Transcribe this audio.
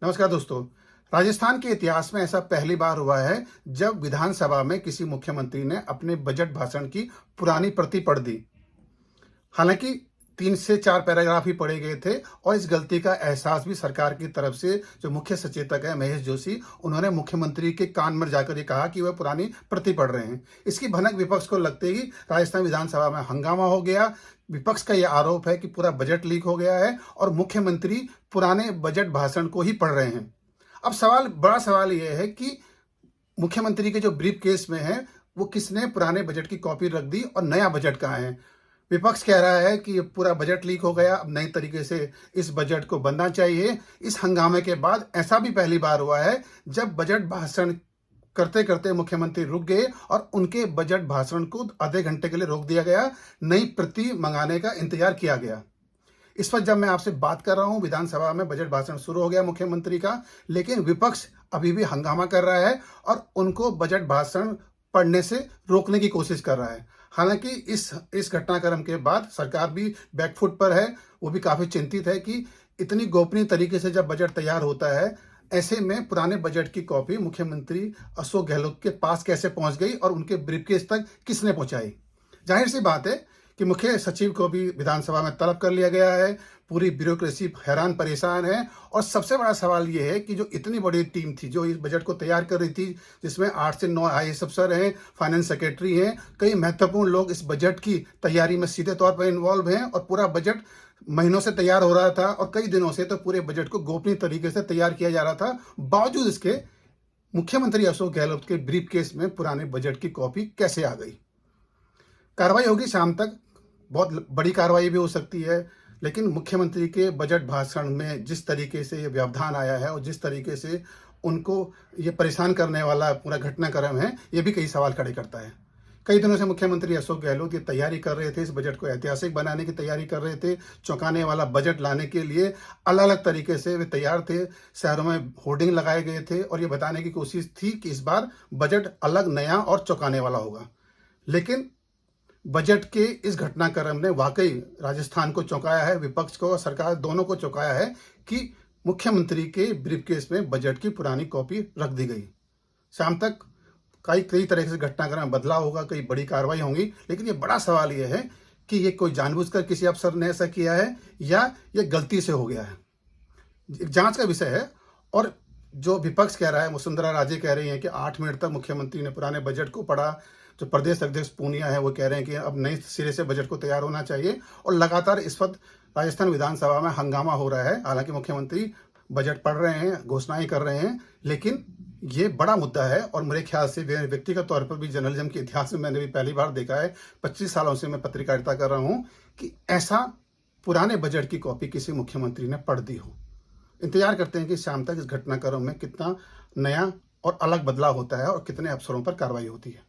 नमस्कार दोस्तों। राजस्थान के इतिहास में ऐसा पहली बार हुआ है जब विधानसभा में किसी मुख्यमंत्री ने अपने बजट भाषण की पुरानी प्रति पढ़ दी। हालांकि 3 से 4 पैराग्राफ ही पढ़े गए थे और इस गलती का एहसास भी सरकार की तरफ से जो मुख्य सचेतक है महेश जोशी, उन्होंने मुख्यमंत्री के कान में जाकर ये कहा कि वह पुरानी प्रति पढ़ रहे हैं। इसकी भनक विपक्ष को लगते ही राजस्थान विधानसभा में हंगामा हो गया। विपक्ष का यह आरोप है कि पूरा बजट लीक हो गया है और मुख्यमंत्री पुराने बजट भाषण को ही पढ़ रहे हैं। अब बड़ा सवाल यह है कि मुख्यमंत्री के जो ब्रीफ केस में है वो किसने पुराने बजट की कॉपी रख दी और नया बजट कहाँ है। विपक्ष कह रहा है कि ये पूरा बजट लीक हो गया, अब नई तरीके से इस बजट को बनना चाहिए। इस हंगामे के बाद ऐसा भी पहली बार हुआ है जब बजट भाषण करते करते मुख्यमंत्री रुक गए और उनके बजट भाषण को आधे घंटे के लिए रोक दिया गया, नई प्रति मंगाने का इंतजार किया गया। इस पर जब मैं आपसे बात कर रहा हूं, विधानसभा में बजट भाषण शुरू हो गया मुख्यमंत्री का, लेकिन विपक्ष अभी भी हंगामा कर रहा है और उनको बजट भाषण पढ़ने से रोकने की कोशिश कर रहा है। हालांकि इस घटनाक्रम के बाद सरकार भी बैकफुट पर है। वो भी काफी चिंतित है कि इतनी गोपनीय तरीके से जब बजट तैयार होता है, ऐसे में पुराने बजट की कॉपी मुख्यमंत्री अशोक गहलोत के पास कैसे पहुंच गई और उनके ब्रीफकेस तक किसने पहुंचाई। जाहिर सी बात है कि मुख्य सचिव को भी विधानसभा में तलब कर लिया गया है। पूरी ब्यूरोक्रेसी हैरान परेशान है और सबसे बड़ा सवाल यह है कि जो इतनी बड़ी टीम थी जो इस बजट को तैयार कर रही थी, जिसमें 8 से 9 आईएएस अफसर हैं, फाइनेंस सेक्रेटरी हैं, कई महत्वपूर्ण लोग इस बजट की तैयारी में सीधे तौर पर इन्वॉल्व हैं और पूरा बजट महीनों से तैयार हो रहा था और कई दिनों से तो पूरे बजट को गोपनीय तरीके से तैयार किया जा रहा था। बावजूद इसके मुख्यमंत्री अशोक गहलोत के ब्रीफ केस में पुराने बजट की कॉपी कैसे आ गई। कार्रवाई होगी शाम तक, बहुत बड़ी कार्रवाई भी हो सकती है, लेकिन मुख्यमंत्री के बजट भाषण में जिस तरीके से ये व्यवधान आया है और जिस तरीके से उनको ये परेशान करने वाला पूरा घटनाक्रम है, ये भी कई सवाल खड़े करता है। कई दिनों से मुख्यमंत्री अशोक गहलोत ये तैयारी कर रहे थे, इस बजट को ऐतिहासिक बनाने की तैयारी कर रहे थे, चौंकाने वाला बजट लाने के लिए अलग अलग तरीके से वे तैयार थे। शहरों में होर्डिंग लगाए गए थे और ये बताने की कोशिश थी कि इस बार बजट अलग, नया और चौंकाने वाला होगा। लेकिन बजट के इस घटनाक्रम ने वाकई राजस्थान को चौंकाया है, विपक्ष को और सरकार दोनों को चौंकाया है कि मुख्यमंत्री के ब्रीफकेस में बजट की पुरानी कॉपी रख दी गई। शाम तक कई तरह से घटनाक्रम बदलाव होगा, कई बड़ी कार्रवाई होंगी, लेकिन ये बड़ा सवाल ये है कि ये कोई जानबूझकर किसी अफसर ने ऐसा किया है या ये गलती से हो गया है। जांच का विषय है। और जो विपक्ष कह रहा है, वसुंधरा राजे कह रही हैं कि 8 मिनट तक मुख्यमंत्री ने पुराने बजट को पढ़ा। जो प्रदेश अध्यक्ष पूनिया है वो कह रहे हैं कि अब नए सिरे से बजट को तैयार होना चाहिए और लगातार इस वक्त राजस्थान विधानसभा में हंगामा हो रहा है। हालांकि मुख्यमंत्री बजट पढ़ रहे हैं, घोषणाएं कर रहे हैं, लेकिन ये बड़ा मुद्दा है और मेरे ख्याल से व्यक्तिगत तौर पर भी जर्नलिज्म के इतिहास में मैंने भी पहली बार देखा है, 25 सालों से मैं पत्रकारिता कर रहा हूँ, कि ऐसा पुराने बजट की कॉपी किसी मुख्यमंत्री ने पढ़ दी हो। इंतजार करते हैं कि शाम तक इस घटनाक्रम में कितना नया और अलग बदलाव होता है और कितने अफसरों पर कार्रवाई होती है।